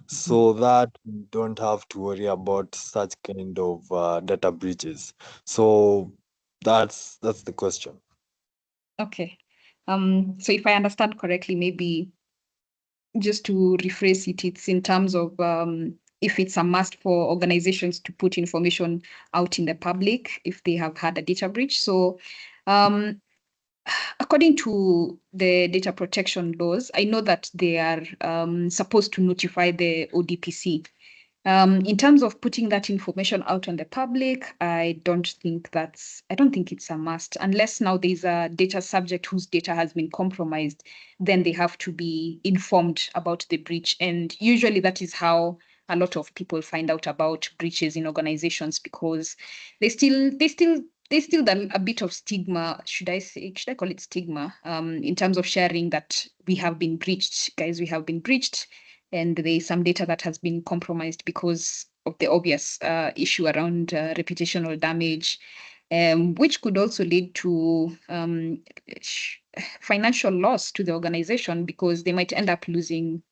so that we don't have to worry about such kind of data breaches. So that's the question. Okay. So if I understand correctly, maybe just to rephrase it, it's in terms of if it's a must for organizations to put information out in the public if they have had a data breach. So according to the data protection laws, I know that they are supposed to notify the ODPC. In terms of putting that information out on the public, I don't think it's a must, unless now there's a data subject whose data has been compromised, then they have to be informed about the breach. And usually that is how a lot of people find out about breaches in organizations, because there's still a bit of stigma, should I call it stigma, in terms of sharing that we have been breached, guys, we have been breached, and there's some data that has been compromised because of the obvious issue around reputational damage, which could also lead to financial loss to the organization because they might end up losing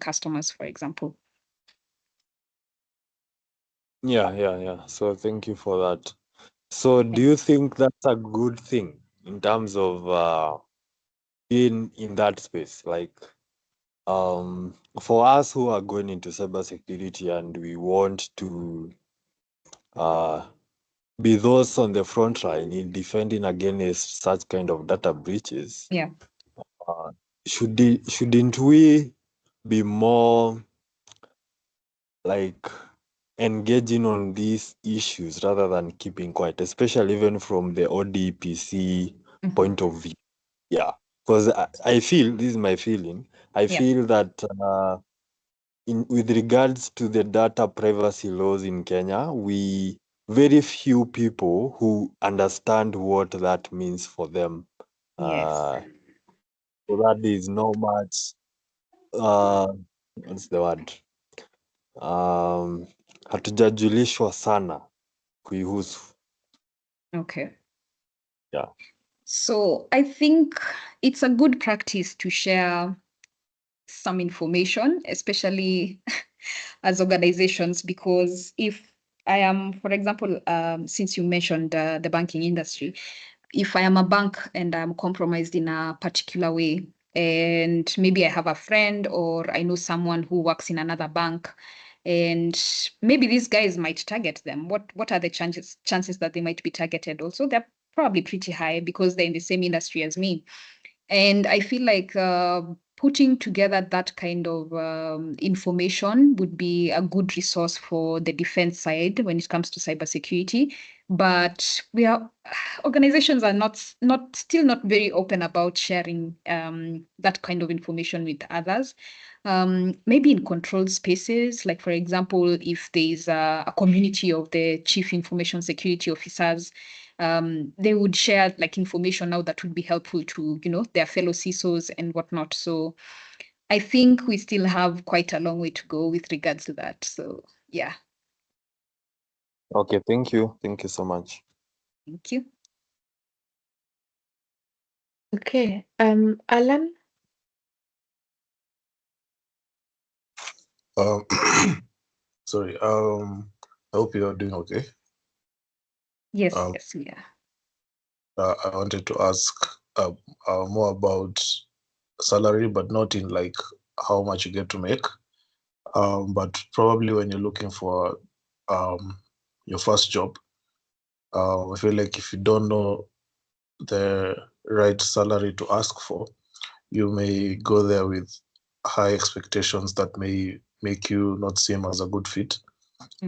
customers, for example. Yeah. So thank you for that. So do you think that's a good thing in terms of being in that space? Like, for us who are going into cybersecurity and we want to be those on the front line in defending against such kind of data breaches, Yeah. shouldn't we be more like engaging on these issues rather than keeping quiet, especially even from the ODPC point of view? Yeah. because I feel, this is my feeling, I Yeah. feel that with regards to the data privacy laws in Kenya, very few people who understand what that means for them. Yes. So that is not much, what's the word? Hatujajulishwa sana kuihusu. Okay. Yeah. So I think it's a good practice to share some information, especially as organizations, because if I am, for example, since you mentioned the banking industry, if I am a bank and I'm compromised in a particular way, and maybe I have a friend or I know someone who works in another bank, and maybe these guys might target them. What are the chances that they might be targeted? Also, they're probably pretty high because they're in the same industry as me. And I feel like putting together that kind of information would be a good resource for the defense side when it comes to cybersecurity. But organizations are still not very open about sharing that kind of information with others. Maybe in controlled spaces, like for example, if there's a community of the chief information security officers, they would share like information now that would be helpful to their fellow CISOs and whatnot. So I think we still have quite a long way to go with regards to that. So yeah, Okay, thank you so much. thank you. Okay. Alan? Sorry. I hope you are doing okay. Yes, yes, yeah. I wanted to ask more about salary, but not in like how much you get to make. But probably when you're looking for your first job, I feel like if you don't know the right salary to ask for, you may go there with high expectations that may make you not seem as a good fit,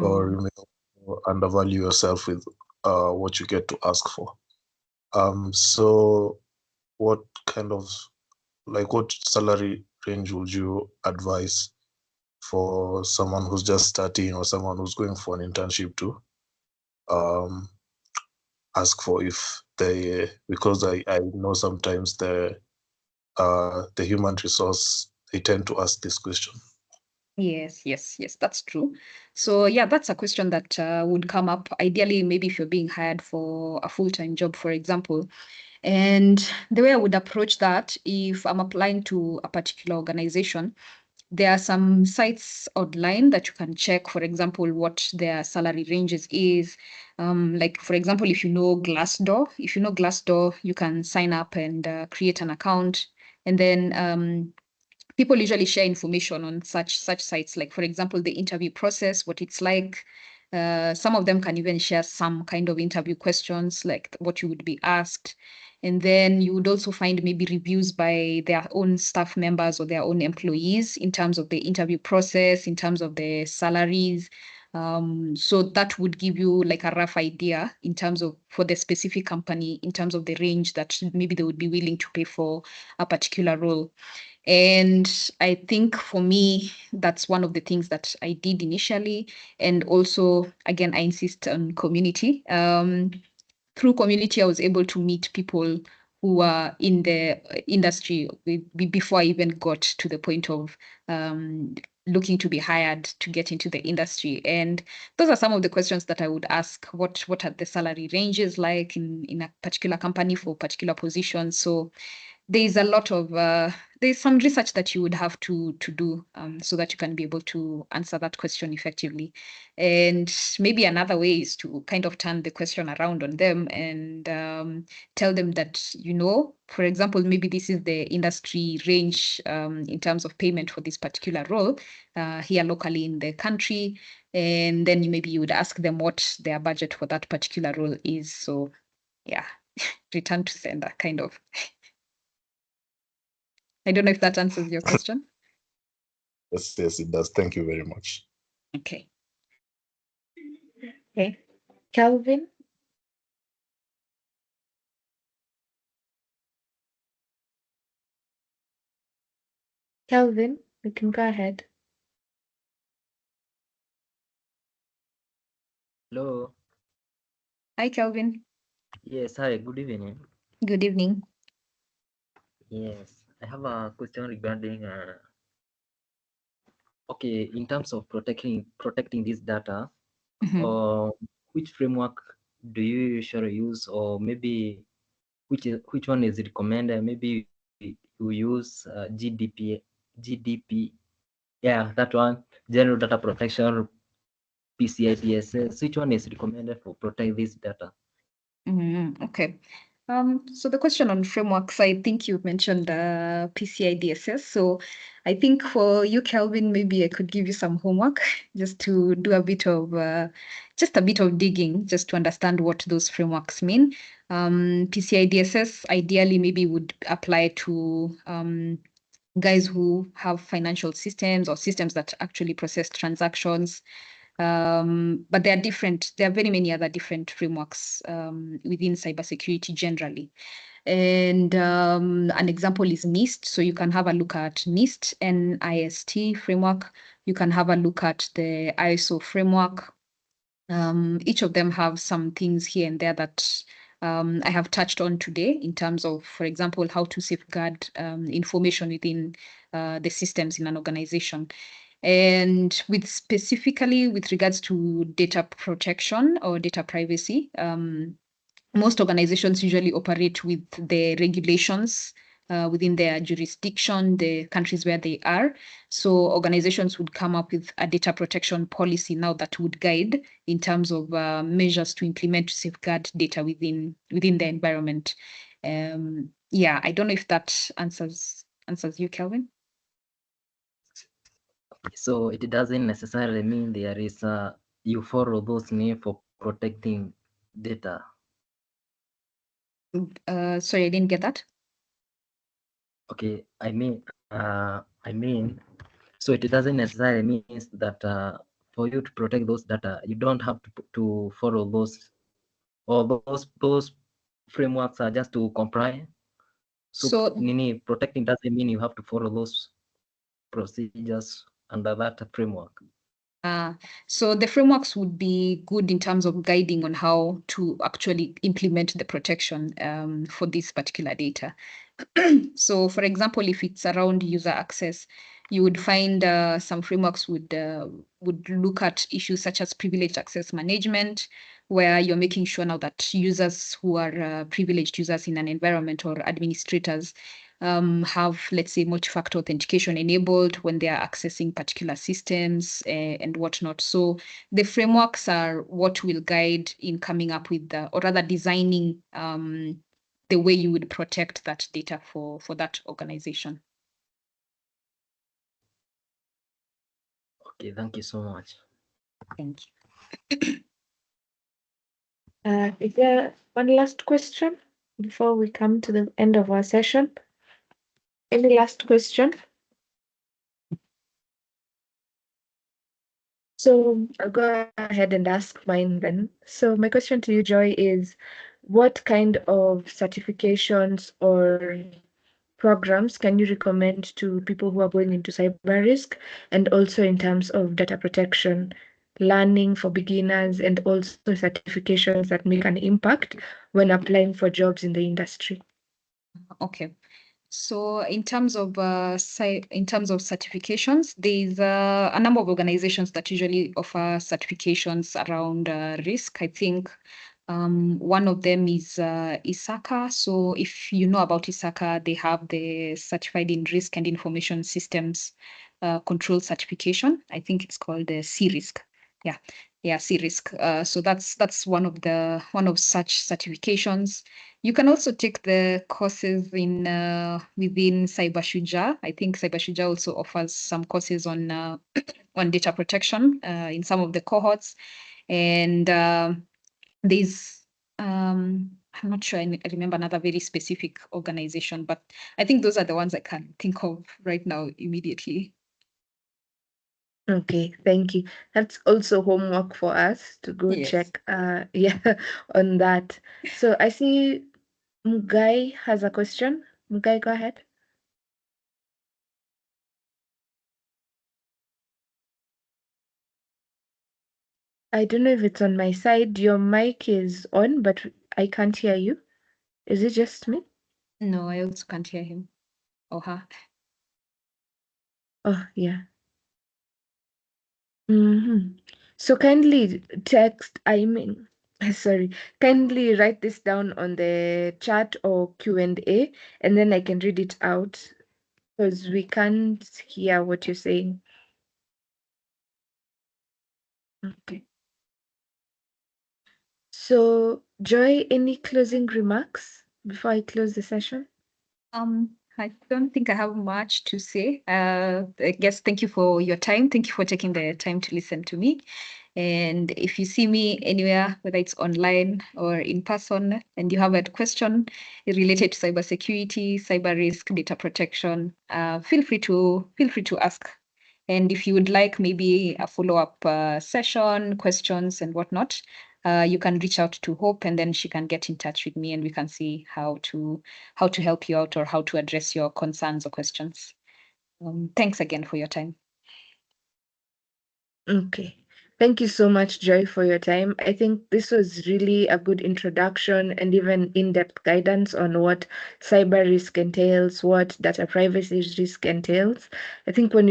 or you may undervalue yourself with what you get to ask for. So what kind of what salary range would you advise for someone who's just starting or someone who's going for an internship to ask for, if they, because I know sometimes the human resource, they tend to ask this question. Yes, yes, yes, that's true. So yeah, that's a question that would come up ideally, maybe if you're being hired for a full-time job, for example. And the way I would approach that, if I'm applying to a particular organization, there are some sites online that you can check, for example, what their salary ranges is. Like, for example, if you know Glassdoor, you can sign up and create an account. And then people usually share information on such sites, like, for example, the interview process, what it's like. Some of them can even share some kind of interview questions, like what you would be asked. And then you would also find maybe reviews by their own staff members or their own employees in terms of the interview process, in terms of the salaries. So that would give you like a rough idea in terms of, for the specific company, in terms of the range that maybe they would be willing to pay for a particular role. And I think for me, that's one of the things that I did initially. And also, again, I insist on community. Through community, I was able to meet people who are in the industry before I even got to the point of looking to be hired to get into the industry. And those are some of the questions that I would ask. What are the salary ranges like in a particular company for particular positions? So there's a lot of there's some research that you would have to do so that you can be able to answer that question effectively. And maybe another way is to kind of turn the question around on them and tell them that, for example, maybe this is the industry range in terms of payment for this particular role here locally in the country. And then maybe you would ask them what their budget for that particular role is. So yeah, return to sender kind of. I don't know if that answers your question. Yes, it does. Thank you very much. Okay. Okay. Calvin? Kelvin, you can go ahead. Hello. Hi, Kelvin. Yes, hi, good evening. Good evening. Yes, I have a question regarding okay, in terms of protecting this data, which framework do you usually use, or maybe which one is recommended? Maybe you use GDP, yeah, that one, General Data Protection, PCI DSS. Which one is recommended for protect this data? Okay. So the question on frameworks, I think you mentioned PCI DSS. So I think for you, Kelvin, maybe I could give you some homework just to do a bit of digging, just to understand what those frameworks mean. PCI DSS ideally maybe would apply to guys who have financial systems or systems that actually process transactions. But there are very many other different frameworks within cybersecurity generally. And an example is NIST. So you can have a look at NIST, NIST framework. You can have a look at the ISO framework. Each of them have some things here and there that I have touched on today in terms of, for example, how to safeguard information within the systems in an organization. And specifically with regards to data protection or data privacy, most organizations usually operate with the regulations within their jurisdiction, the countries where they are. So organizations would come up with a data protection policy now that would guide in terms of measures to implement to safeguard data within the environment. Yeah, I don't know if that answers you, Kelvin. So it doesn't necessarily mean there is you follow those names for protecting data. Sorry, I didn't get that. Okay, I mean, so it doesn't necessarily mean that for you to protect those data, you don't have to follow those, or those frameworks are just to comply. So protecting doesn't mean you have to follow those procedures under that framework. So the frameworks would be good in terms of guiding on how to actually implement the protection for this particular data. So, for example, if it's around user access, you would find some frameworks would look at issues such as privileged access management, where you're making sure now that users who are privileged users in an environment or administrators have, let's say, multi-factor authentication enabled when they are accessing particular systems and whatnot. So the frameworks are what will guide in coming up with or rather designing the way you would protect that data for that organization. Okay, thank you so much. Thank you. Is there one last question before we come to the end of our session? Any last question? So I'll go ahead and ask mine then. So my question to you, Joy, is what kind of certifications or programs can you recommend to people who are going into cyber risk, and also in terms of data protection, learning for beginners, and also certifications that make an impact when applying for jobs in the industry? Okay. So in terms of certifications, there's a number of organizations that usually offer certifications around risk. I think one of them is ISACA. So if you know about ISACA, they have the Certified in Risk and Information Systems Control certification. I think it's called the C-Risk. Yeah, C-Risk. So that's one of such certifications. You can also take the courses in within CyberShuja. I think CyberShuja also offers some courses on data protection in some of the cohorts, and there's I'm not sure I remember another very specific organization, but I think those are the ones I can think of right now immediately. Okay, thank you. That's also homework for us to go check on that. So I see Mugai has a question. Mugai, go ahead. I don't know if it's on my side. Your mic is on, but I can't hear you. Is it just me? No, I also can't hear him or her. Oh, yeah. So kindly kindly write this down on the chat or Q&A, and then I can read it out because we can't hear what you're saying. Okay. So, Joy, any closing remarks before I close the session? I don't think I have much to say. I guess thank you for your time. Thank you for taking the time to listen to me. And if you see me anywhere, whether it's online or in person, and you have a question related to cybersecurity, cyber risk, data protection, feel free to ask. And if you would like maybe a follow-up session, questions and whatnot, you can reach out to Hope, and then she can get in touch with me, and we can see how to help you out or how to address your concerns or questions. Thanks again for your time. Okay. Thank you so much, Joy, for your time. I think this was really a good introduction and even in-depth guidance on what cyber risk entails, what data privacy risk entails. I think when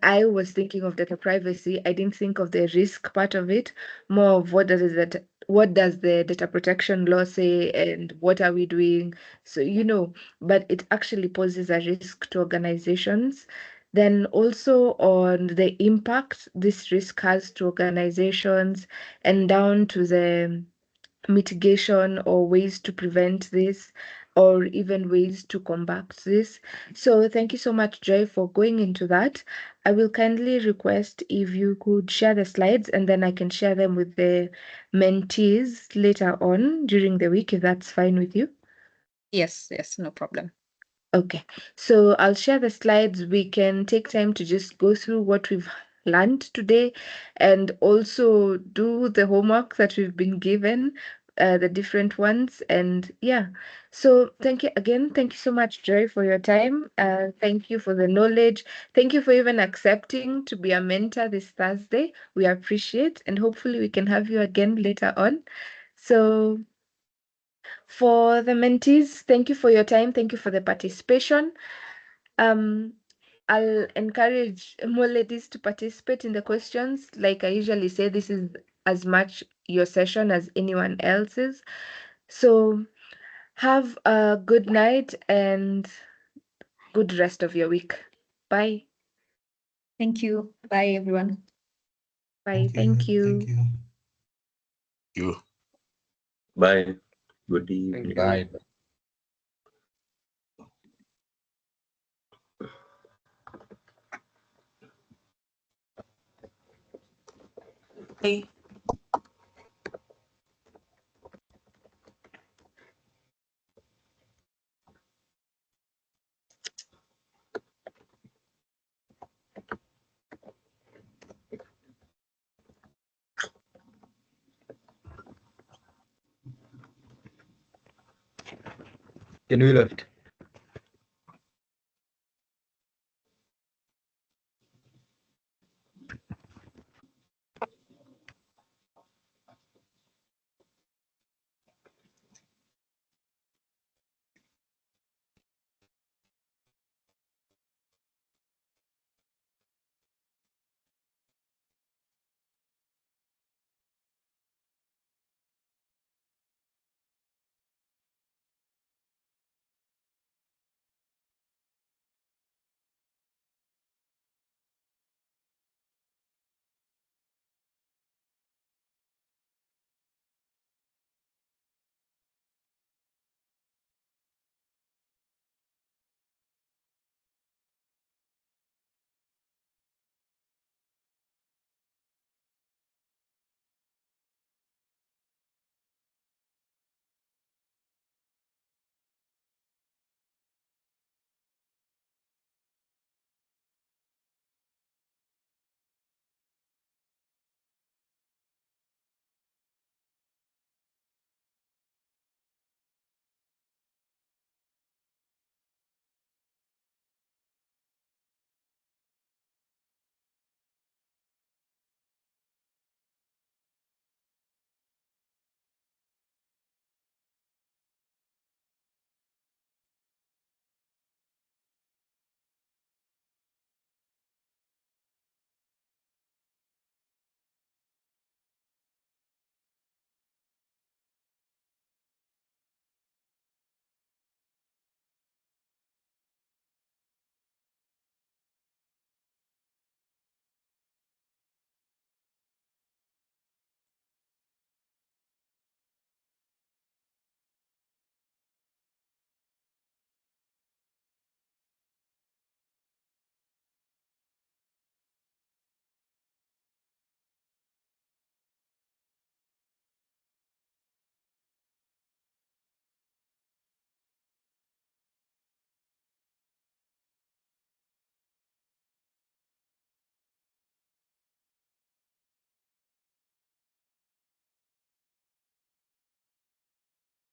I was thinking of data privacy, I didn't think of the risk part of it, more of what does the data protection law say and what are we doing? So, but it actually poses a risk to organizations. Then also on the impact this risk has to organizations and down to the mitigation or ways to prevent this or even ways to combat this. So thank you so much, Joy, for going into that. I will kindly request if you could share the slides and then I can share them with the mentees later on during the week, if that's fine with you. Yes, no problem. Okay, so I'll share the slides. We can take time to just go through what we've learned today and also do the homework that we've been given, the different ones. And yeah, so thank you again. Thank you so much, Joy, for your time. Thank you for the knowledge. Thank you for even accepting to be a mentor this Thursday. We appreciate, and hopefully we can have you again later on. So for the mentees, thank you for your time. Thank you for the participation. Um, I'll encourage more ladies to participate in the questions. Like I usually say, this is as much your session as anyone else's. So have a good night and good rest of your week. Bye. Thank you. Bye, everyone. Bye. Thank Thank you. Thank you. you. You. Bye. Good evening. Bye. Bye. Can we left?